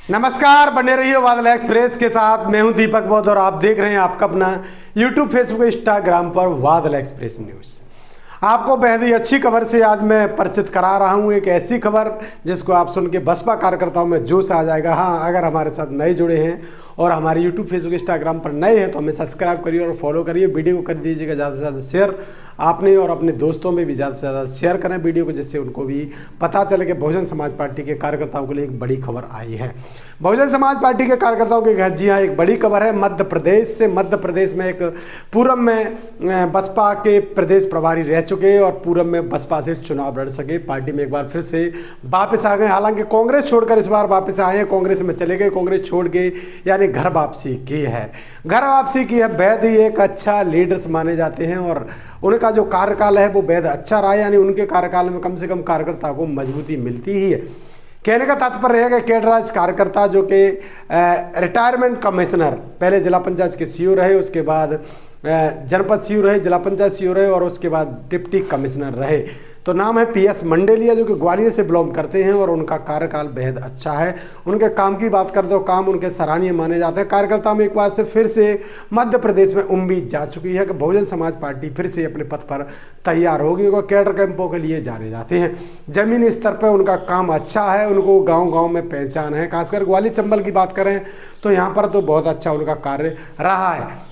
नमस्कार, बने रहिए बादल एक्सप्रेस के साथ। मैं हूं दीपक बौद्ध और आप देख रहे हैं आपका अपना यूट्यूब, फेसबुक, इंस्टाग्राम पर बादल एक्सप्रेस न्यूज़। आपको बेहद ही अच्छी खबर से आज मैं परिचित करा रहा हूं। एक ऐसी खबर जिसको आप सुन के बसपा कार्यकर्ताओं में जोश आ जाएगा। हाँ, अगर हमारे साथ नए जुड़े हैं और हमारे यूट्यूब, फेसबुक, इंस्टाग्राम पर नए हैं तो हमें सब्सक्राइब करिए और फॉलो करिए। वीडियो को कर दीजिएगा ज़्यादा से ज़्यादा शेयर आपने, और अपने दोस्तों में भी ज़्यादा से ज़्यादा शेयर करें वीडियो को, जिससे उनको भी पता चले कि बहुजन समाज पार्टी के कार्यकर्ताओं के लिए एक बड़ी खबर आई है। बहुजन समाज पार्टी के कार्यकर्ताओं के घर, जी हाँ, एक बड़ी खबर है मध्य प्रदेश से। मध्य प्रदेश में एक पूरब में बसपा के प्रदेश प्रभारी रह चुके और पूरब में बसपा से चुनाव लड़ सके। पार्टी में एक बार फिर से वापस आ गए। हालांकि कांग्रेस छोड़कर इस बार वापस आए हैं, कांग्रेस में चले गए, कांग्रेस छोड़ के यानी घर वापसी की है। घर वापसी की है। बेहद ही एक अच्छा लीडर्स माने जाते हैं और उनका जो कार्यकाल है वो बेहद अच्छा रहा है। यानी उनके कार्यकाल में कम से कम कार्यकर्ता को मजबूती मिलती ही है। कहने का तात्पर्य है कि कैडराज कार्यकर्ता जो कि रिटायरमेंट कमिश्नर, पहले जिला पंचायत के सीईओ रहे, उसके बाद जनपद सीईओ रहे, जिला पंचायत सीईओ रहे और उसके बाद डिप्टी कमिश्नर रहे। तो नाम है PS मंडेलिया, जो कि ग्वालियर से बिलोंग करते हैं और उनका कार्यकाल बेहद अच्छा है। उनके काम की बात कर दो, काम उनके सराहनीय माने जाते हैं। कार्यकर्ता में एक बार से फिर से मध्य प्रदेश में उम्मीद जा चुकी है कि बहुजन समाज पार्टी फिर से अपने पथ पर तैयार होगी। वो कैडर कैंपों के लिए जाने जाते हैं। जमीनी स्तर पर उनका काम अच्छा है, उनको गाँव-गाँव में पहचान है। खासकर ग्वालियर चंबल की बात करें तो यहाँ पर तो बहुत अच्छा उनका कार्य रहा है।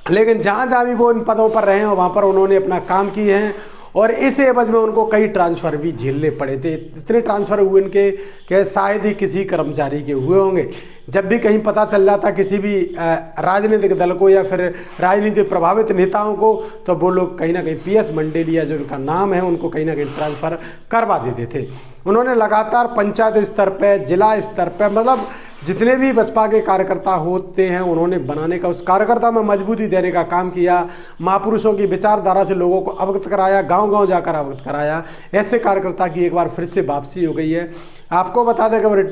लेकिन जहाँ भी वो इन पदों पर रहे हैं वहाँ पर उन्होंने अपना काम किए हैं और इस एवज में उनको कई ट्रांसफ़र भी झेलने पड़े थे। इतने ट्रांसफ़र हुए इनके कि शायद ही किसी कर्मचारी के हुए होंगे। जब भी कहीं पता चल जाता किसी भी राजनीतिक दल को या फिर राजनीतिक प्रभावित नेताओं को, तो वो लोग कहीं ना कहीं PS मंडेलिया जो उनका नाम है उनको कहीं ना कहीं ट्रांसफ़र करवा देते थे। उन्होंने लगातार पंचायत स्तर पर, जिला स्तर पर, मतलब जितने भी बसपा के कार्यकर्ता होते हैं उन्होंने बनाने का, उस कार्यकर्ता में मजबूती देने का काम किया। महापुरुषों की विचारधारा से लोगों को अवगत कराया, गांव-गांव जाकर अवगत कराया। ऐसे कार्यकर्ता की एक बार फिर से वापसी हो गई है। आपको बता दें कि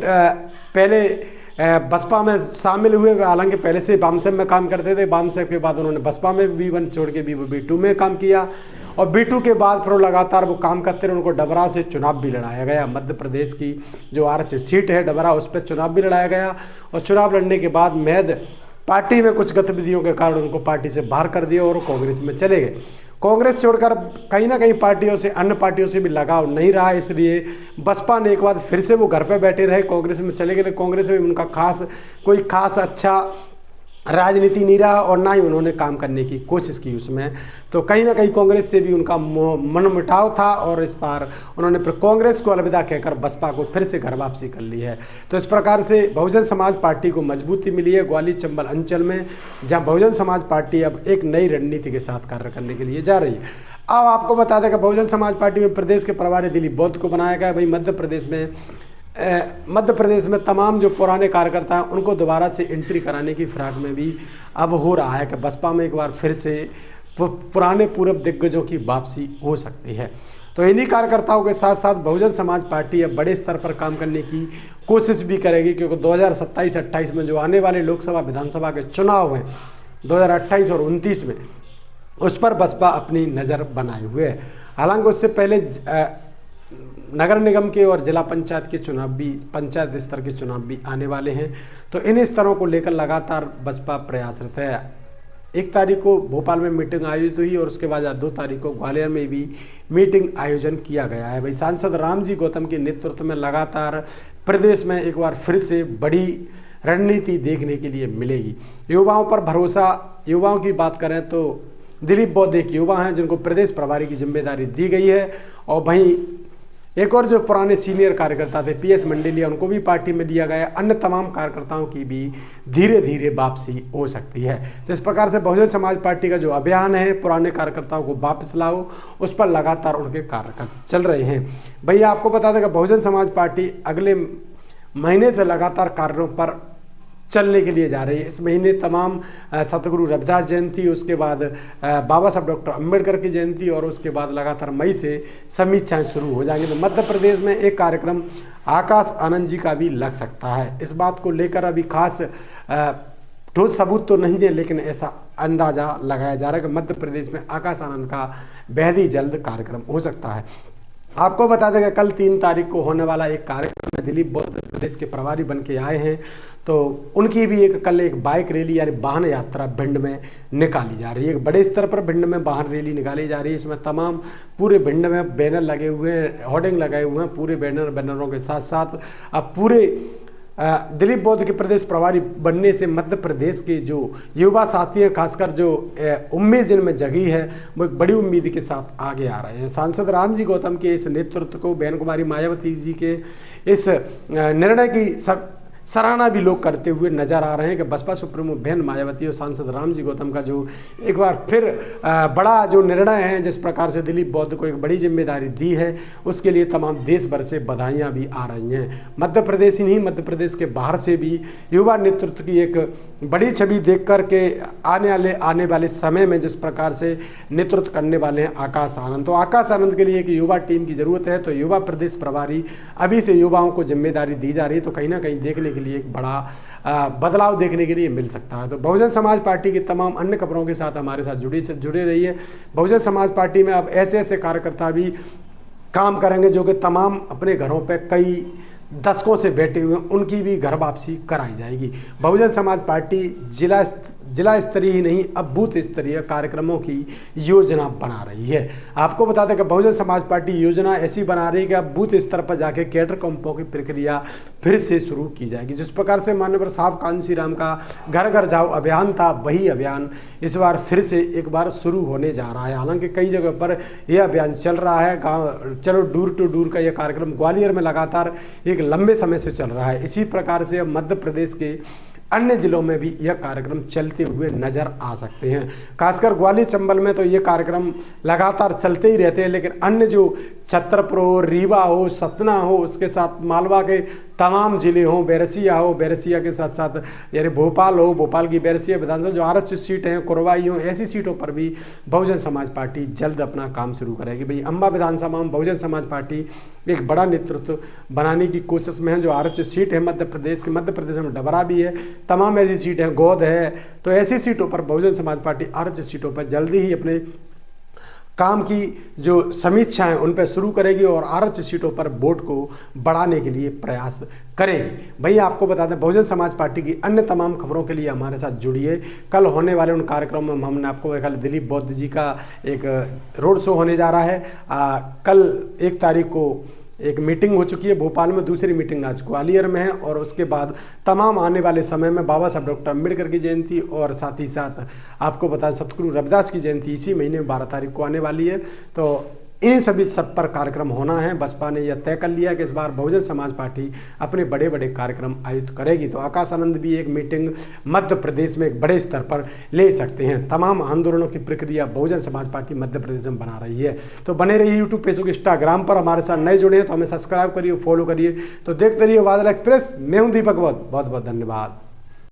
पहले बसपा में शामिल हुए, हालांकि पहले से बामसेम में काम करते थे। बामसेम के बाद उन्होंने बसपा में B1 छोड़ के B2 में काम किया और B2 के बाद फिर लगातार वो काम करते रहे। उनको डबरा से चुनाव भी लड़ाया गया। मध्य प्रदेश की जो आरक्षित सीट है डबरा, उस पर चुनाव भी लड़ाया गया और चुनाव लड़ने के बाद महज पार्टी में कुछ गतिविधियों के कारण उनको पार्टी से बाहर कर दिया और कांग्रेस में चले गए। कांग्रेस छोड़कर कहीं ना कहीं पार्टियों से, अन्य पार्टियों से भी लगाव नहीं रहा, इसलिए बसपा ने एक बार फिर से वो घर पे बैठे रहे, कांग्रेस में चले गए। कांग्रेस में उनका कोई खास अच्छा राजनीति नहीं रहा और ना ही उन्होंने काम करने की कोशिश की उसमें। तो कहीं ना कहीं कांग्रेस से भी उनका मनमुटाव था और इस बार उन्होंने फिर कांग्रेस को अलविदा कहकर बसपा को फिर से घर वापसी कर ली है। तो इस प्रकार से बहुजन समाज पार्टी को मजबूती मिली है ग्वालियर चंबल अंचल में, जहां बहुजन समाज पार्टी अब एक नई रणनीति के साथ कार्य करने के लिए जा रही है। अब आपको बता दें कि बहुजन समाज पार्टी में प्रदेश के प्रभारी दिलीप बौद्ध को बनाया गया है। भाई मध्य प्रदेश में तमाम जो पुराने कार्यकर्ता हैं उनको दोबारा से एंट्री कराने की फिराक में भी अब हो रहा है कि बसपा में एक बार फिर से पुराने पूर्व दिग्गजों की वापसी हो सकती है। तो इन्हीं कार्यकर्ताओं के साथ साथ बहुजन समाज पार्टी अब बड़े स्तर पर काम करने की कोशिश भी करेगी, क्योंकि 2027-28 में जो आने वाले लोकसभा विधानसभा के चुनाव हैं 2028 और 29 में, उस पर बसपा अपनी नज़र बनाए हुए है। हालांकि उससे पहले नगर निगम के और जिला पंचायत के चुनाव भी, पंचायत स्तर के चुनाव भी आने वाले हैं। तो इन स्तरों को लेकर लगातार बसपा प्रयासरत है। 1 तारीख को भोपाल में मीटिंग आयोजित हुई और उसके बाद 2 तारीख को ग्वालियर में भी मीटिंग आयोजन किया गया है। भाई सांसद रामजी गौतम के नेतृत्व में लगातार प्रदेश में एक बार फिर से बड़ी रणनीति देखने के लिए मिलेगी। युवाओं पर भरोसा, युवाओं की बात करें तो दिलीप बौद्ध एक युवा हैं जिनको प्रदेश प्रभारी की जिम्मेदारी दी गई है और वहीं एक और जो पुराने सीनियर कार्यकर्ता थे PS मंडेलिया, उनको भी पार्टी में लिया गया। अन्य तमाम कार्यकर्ताओं की भी धीरे धीरे वापसी हो सकती है। तो इस प्रकार से बहुजन समाज पार्टी का जो अभियान है पुराने कार्यकर्ताओं को वापस लाओ, उस पर लगातार उनके कार्य चल रहे हैं। भैया आपको बता दें कि बहुजन समाज पार्टी अगले महीने से लगातार कार्यों पर चलने के लिए जा रही है। इस महीने तमाम सतगुरु रविदास जयंती, उसके बाद बाबा साहब डॉक्टर अम्बेडकर की जयंती और उसके बाद लगातार मई से समीक्षाएं शुरू हो जाएंगी। तो मध्य प्रदेश में एक कार्यक्रम आकाश आनंद जी का भी लग सकता है। इस बात को लेकर अभी खास ठोस सबूत तो नहीं है, लेकिन ऐसा अंदाजा लगाया जा रहा है कि मध्य प्रदेश में आकाश आनंद का बेहद ही जल्द कार्यक्रम हो सकता है। आपको बता दें कि कल 3 तारीख को होने वाला एक कार्यक्रम में दिलीप बौद्ध प्रदेश के प्रभारी बन के आए हैं, तो उनकी भी कल एक बाइक रैली यानी वाहन यात्रा भिंड में निकाली जा रही है। एक बड़े स्तर पर भिंड में वाहन रैली निकाली जा रही है। इसमें तमाम पूरे भिंड में बैनर लगे हुए हैं, होर्डिंग लगाए हुए हैं। पूरे बैनरों के साथ साथ अब पूरे दिलीप बौद्ध के प्रदेश प्रभारी बनने से मध्य प्रदेश के जो युवा साथी हैं, खासकर जो उम्मीद जिनमें जगी है, वो एक बड़ी उम्मीद के साथ आगे आ रहे हैं। सांसद रामजी गौतम के इस नेतृत्व को, बहन कुमारी मायावती जी के इस निर्णय की सराहना भी लोग करते हुए नजर आ रहे हैं कि बसपा सुप्रीमो बहन मायावती और सांसद रामजी गौतम का जो एक बार फिर बड़ा जो निर्णय है, जिस प्रकार से दिलीप बौद्ध को एक बड़ी जिम्मेदारी दी है, उसके लिए तमाम देश भर से बधाइयाँ भी आ रही हैं। मध्य प्रदेश ही नहीं, मध्य प्रदेश के बाहर से भी युवा नेतृत्व की एक बड़ी छवि देख कर के आने वाले समय में जिस प्रकार से नेतृत्व करने वाले हैं आकाश आनंद, तो आकाश आनंद के लिए एक युवा टीम की जरूरत है। तो युवा प्रदेश प्रभारी अभी से युवाओं को जिम्मेदारी दी जा रही है, तो कहीं ना कहीं देखने के लिए एक बड़ा बदलाव देखने के लिए मिल सकता है। तो बहुजन समाज पार्टी की तमाम अन्य खबरों के साथ हमारे साथ जुड़े रहिए। बहुजन समाज पार्टी में अब ऐसे ऐसे कार्यकर्ता भी काम करेंगे जो कि तमाम अपने घरों पे कई दशकों से बैठे हुए, उनकी भी घर वापसी कराई जाएगी। बहुजन समाज पार्टी जिला स्तरीय ही नहीं, अब बूथ स्तरीय कार्यक्रमों की योजना बना रही है। आपको बता दें कि बहुजन समाज पार्टी योजना ऐसी बना रही है कि अब बूथ स्तर पर जाके कैडर कैंपों की प्रक्रिया फिर से शुरू की जाएगी। जिस प्रकार से माननीय साहब कांशीराम का घर घर जाओ अभियान था, वही अभियान इस बार फिर से एक बार शुरू होने जा रहा है। हालांकि कई जगह पर यह अभियान चल रहा है। गाँव चलो डोर टू डोर का यह कार्यक्रम ग्वालियर में लगातार एक लंबे समय से चल रहा है। इसी प्रकार से अब मध्य प्रदेश के अन्य जिलों में भी यह कार्यक्रम चलते हुए नजर आ सकते हैं। खासकर ग्वालियर चंबल में तो ये कार्यक्रम लगातार चलते ही रहते हैं, लेकिन अन्य जो छतरपुर हो, रीवा हो, सतना हो, उसके साथ मालवा के तमाम जिले हों, बैरसिया हो, बैरसिया के साथ साथ यानी भोपाल हो, भोपाल की बैरसिया विधानसभा जो आरक्षित सीट हैं, कोरवाई हो, ऐसी सीटों पर भी बहुजन समाज पार्टी जल्द अपना काम शुरू करेगी। भाई अम्बा विधानसभा में बहुजन समाज पार्टी एक बड़ा नेतृत्व बनाने की कोशिश में है। जो आरक्षित सीट है मध्य प्रदेश में डबरा भी है, तमाम ऐसी सीट हैं, गोद है, तो ऐसी सीटों पर बहुजन समाज पार्टी आरक्षित सीटों पर जल्दी ही अपने काम की जो समीक्षा है उन पर शुरू करेगी और आरक्षित सीटों पर वोट को बढ़ाने के लिए प्रयास करेगी। भैया आपको बता दें बहुजन समाज पार्टी की अन्य तमाम खबरों के लिए हमारे साथ जुड़िए। कल होने वाले उन कार्यक्रमों में हमने आपको देखा दिलीप बौद्ध जी का एक रोड शो होने जा रहा है। कल 1 तारीख को एक मीटिंग हो चुकी है भोपाल में, दूसरी मीटिंग आज ग्वालियर में है और उसके बाद तमाम आने वाले समय में बाबा साहब डॉक्टर अम्बेडकर की जयंती और साथ ही साथ आपको बता सतगुरु रविदास की जयंती इसी महीने में 12 तारीख को आने वाली है। तो इन सभी सब पर कार्यक्रम होना है। बसपा ने यह तय कर लिया कि इस बार बहुजन समाज पार्टी अपने बड़े बड़े कार्यक्रम आयोजित करेगी। तो आकाश आनंद भी एक मीटिंग मध्य प्रदेश में एक बड़े स्तर पर ले सकते हैं। तमाम आंदोलनों की प्रक्रिया बहुजन समाज पार्टी मध्य प्रदेश में बना रही है। तो बने रहिए यूट्यूब, फेसबुक, इंस्टाग्राम पर। हमारे साथ नए जुड़े हैं तो हमें सब्सक्राइब करिए, फॉलो करिए। तो देखते रहिए बादल एक्सप्रेस। मैं हूं दीपक बौद्ध। बहुत बहुत धन्यवाद।